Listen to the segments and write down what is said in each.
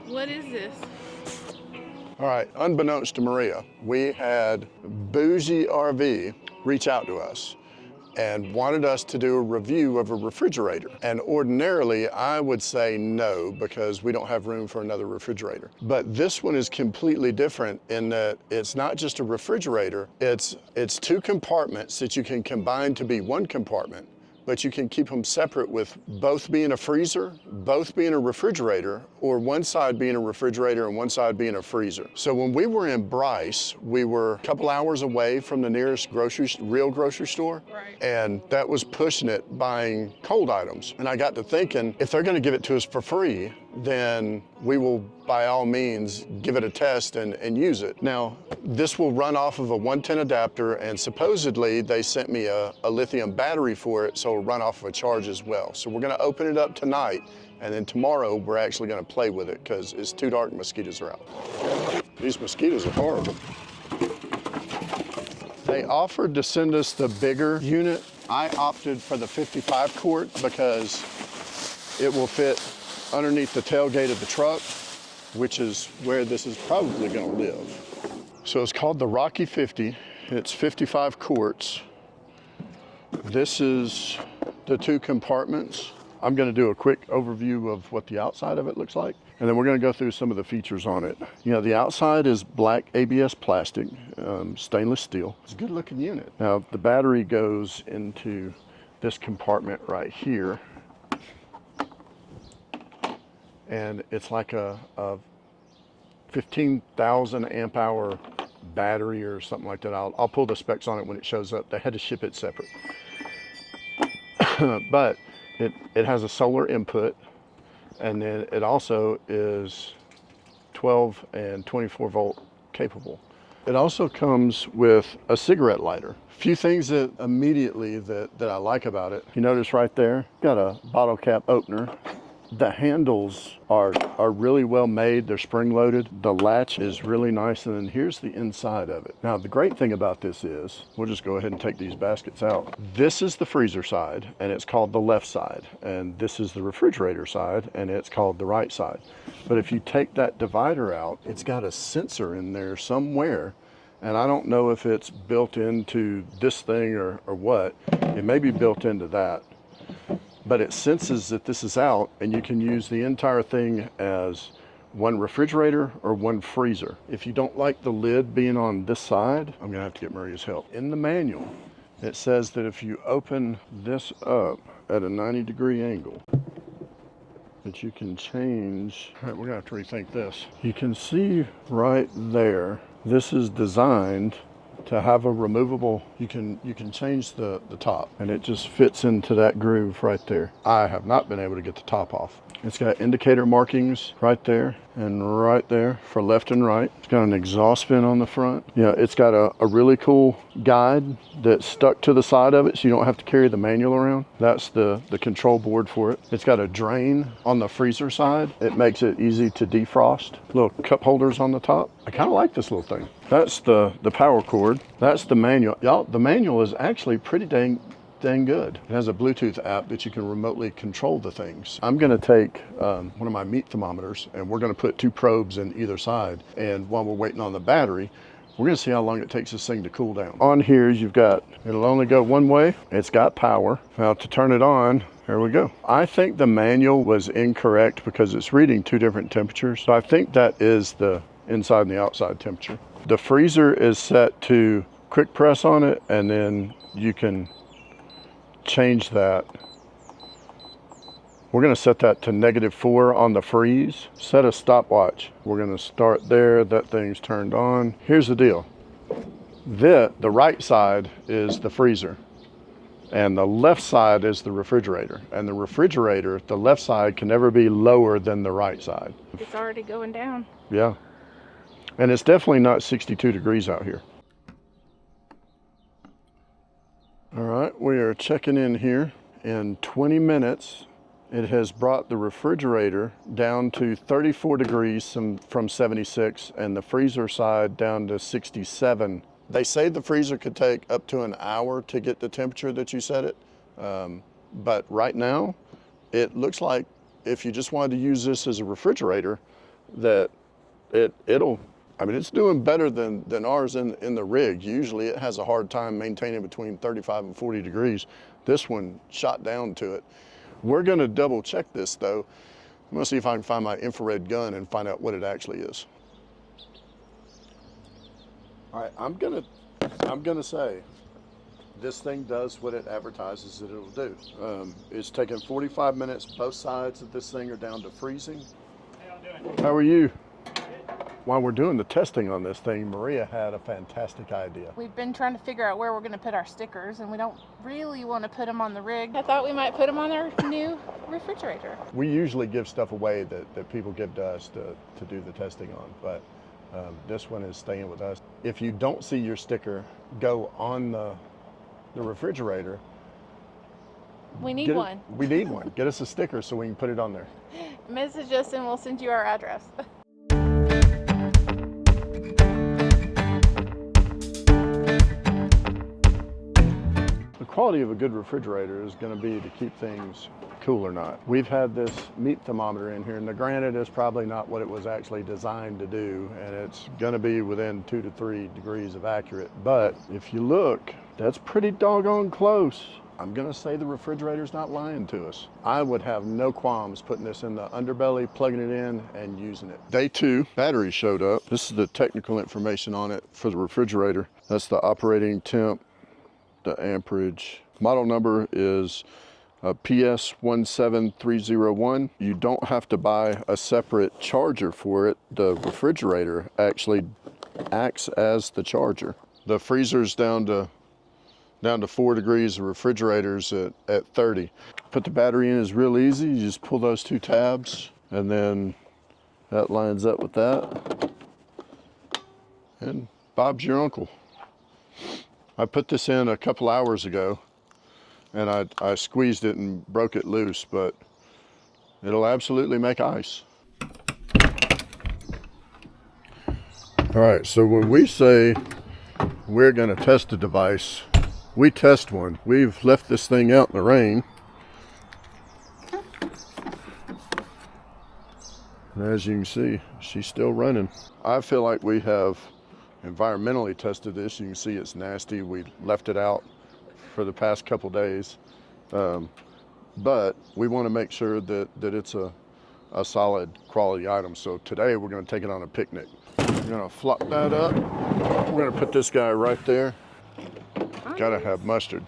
What is this? All right, unbeknownst to Maria, we had BougeRV reach out to us and wanted us to do a review of a refrigerator. And ordinarily, I would say no, because we don't have room for another refrigerator. But this one is completely different in that it's not just a refrigerator, it's two compartments that you can combine to be one compartment, but you can keep them separate with both being a freezer, both being a refrigerator, or one side being a refrigerator and one side being a freezer. So when we were in Bryce, we were a couple hours away from the nearest real grocery store. Right. And that was pushing it, buying cold items. And I got to thinking, if they're gonna give it to us for free, then we will by all means give it a test and use it. Now, this will run off of a 110 adapter, and supposedly they sent me a lithium battery for it, so it'll run off of a charge as well. So we're gonna open it up tonight, and then tomorrow we're actually gonna play with it because it's too dark and mosquitoes are out. These mosquitoes are horrible. They offered to send us the bigger unit. I opted for the 55 quart because it will fit underneath the tailgate of the truck, which is where this is probably gonna live. So it's called the Rocky 50. It's 55 quarts. This is the two compartments. I'm gonna do a quick overview of what the outside of it looks like, and then we're gonna go through some of the features on it. You know, the outside is black ABS plastic, stainless steel. It's a good looking unit. Now, the battery goes into this compartment right here, and it's like a 15,000 amp hour battery or something like that. I'll pull the specs on it when it shows up. They had to ship it separate. But it has a solar input, and then it also is 12 and 24 volt capable. It also comes with a cigarette lighter. A few things that immediately that I like about it. You notice right there, got a bottle cap opener. The handles are really well made. They're spring loaded. The latch is really nice, and then here's the inside of it. Now, the great thing about this is, we'll just go ahead and take these baskets out. This is the freezer side, and it's called the left side. And this is the refrigerator side, and it's called the right side. But if you take that divider out, it's got a sensor in there somewhere. And I don't know if it's built into this thing or what. It may be built into that. But it senses that this is out, and you can use the entire thing as one refrigerator or one freezer. If you don't like the lid being on this side, I'm gonna have to get Maria's help. In the manual, it says that if you open this up at a 90-degree angle, that you can change. All right, we're gonna have to rethink this. You can see right there, this is designed to have a removable, you can change the top, and it just fits into that groove right there. I have not been able to get the top off. It's got indicator markings right there and right there for left and right. It's got an exhaust fin on the front. Yeah, it's got a really cool guide that's stuck to the side of it, so you don't have to carry the manual around. That's the control board for it. It's got a drain on the freezer side. It makes it easy to defrost. Little cup holders on the top. I kind of like this little thing. That's the power cord. That's the manual. Y'all, the manual is actually pretty dang good. It has a Bluetooth app that you can remotely control the things. I'm gonna take one of my meat thermometers, and we're gonna put two probes in either side. And while we're waiting on the battery, we're gonna see how long it takes this thing to cool down. On here, you've got, it'll only go one way. It's got power. Now to turn it on, here we go. I think the manual was incorrect because it's reading two different temperatures. So I think that is the inside and the outside temperature. The freezer is set to quick press on it, and then you can change that. We're going to set that to -4 on the freeze. Set a stopwatch. We're going to start there. That thing's turned on. Here's the deal. The right side is the freezer, and the left side is the refrigerator. And the refrigerator, the left side can never be lower than the right side. It's already going down. Yeah. And it's definitely not 62 degrees out here. All right, we are checking in here. In 20 minutes, it has brought the refrigerator down to 34 degrees from 76, and the freezer side down to 67. They say the freezer could take up to an hour to get the temperature that you set it. But right now, it looks like if you just wanted to use this as a refrigerator, that it'll, I mean, it's doing better than ours in the rig. Usually it has a hard time maintaining between 35 and 40 degrees. This one shot down to it. We're gonna double check this though. I'm gonna see if I can find my infrared gun and find out what it actually is. All right, I'm gonna say this thing does what it advertises that it'll do. It's taking 45 minutes. Both sides of this thing are down to freezing. How y'all doing? How are you? While we're doing the testing on this thing, Maria had a fantastic idea. We've been trying to figure out where we're going to put our stickers, and we don't really want to put them on the rig. I thought we might put them on our new refrigerator. We usually give stuff away that people give to us to do the testing on, but this one is staying with us. If you don't see your sticker go on the refrigerator, we need one. We need one. Get us a sticker so we can put it on there. Message us and we'll send you our address. The quality of a good refrigerator is going to be to keep things cool or not. We've had this meat thermometer in here, and granted, it's probably not what it was actually designed to do, and it's going to be within 2 to 3 degrees of accurate. But if you look, that's pretty doggone close. I'm going to say the refrigerator's not lying to us. I would have no qualms putting this in the underbelly, plugging it in, and using it. Day 2, battery showed up. This is the technical information on it for the refrigerator. That's the operating temp, the amperage. Model number is PS17301. You don't have to buy a separate charger for it. The refrigerator actually acts as the charger. The freezer's down to 4 degrees, the refrigerator's at 30. Put the battery in is real easy. You just pull those 2 tabs, and then that lines up with that. And Bob's your uncle. I put this in a couple hours ago, and I squeezed it and broke it loose, but it'll absolutely make ice. All right, so when we say we're gonna test a device, we test one. We've left this thing out in the rain. And as you can see, she's still running. I feel like we have environmentally tested this. You can see it's nasty. We left it out for the past couple days. But we want to make sure that it's a solid quality item. So today we're going to take it on a picnic. We're going to flop that up. We're going to put this guy right there. Gotta have mustard.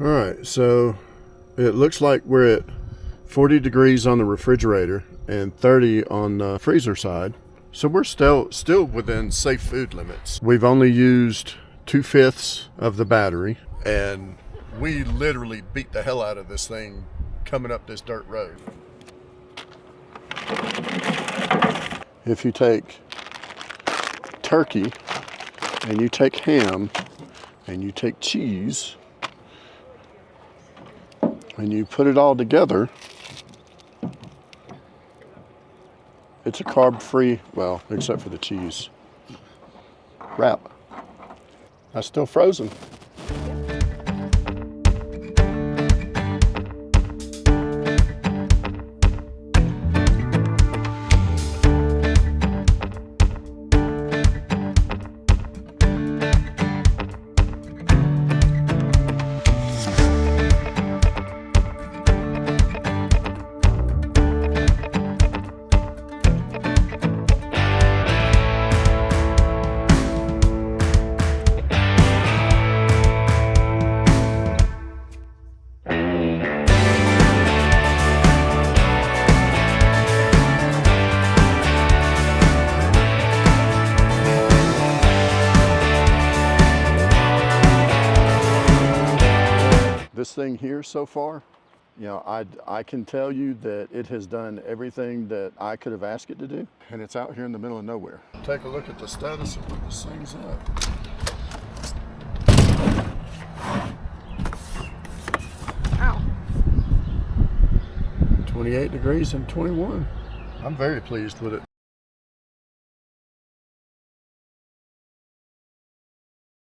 All right, so it looks like we're at 40 degrees on the refrigerator and 30 on the freezer side. So we're still within safe food limits. We've only used 2/5 of the battery, and we literally beat the hell out of this thing coming up this dirt road. If you take turkey and you take ham and you take cheese and you put it all together, it's a carb-free, well, except for the cheese, wrap. That's still frozen. This thing here so far, you know, I can tell you that it has done everything that I could have asked it to do, and it's out here in the middle of nowhere. Take a look at the status of what this thing's at. Ow. 28 degrees and 21. I'm very pleased with it.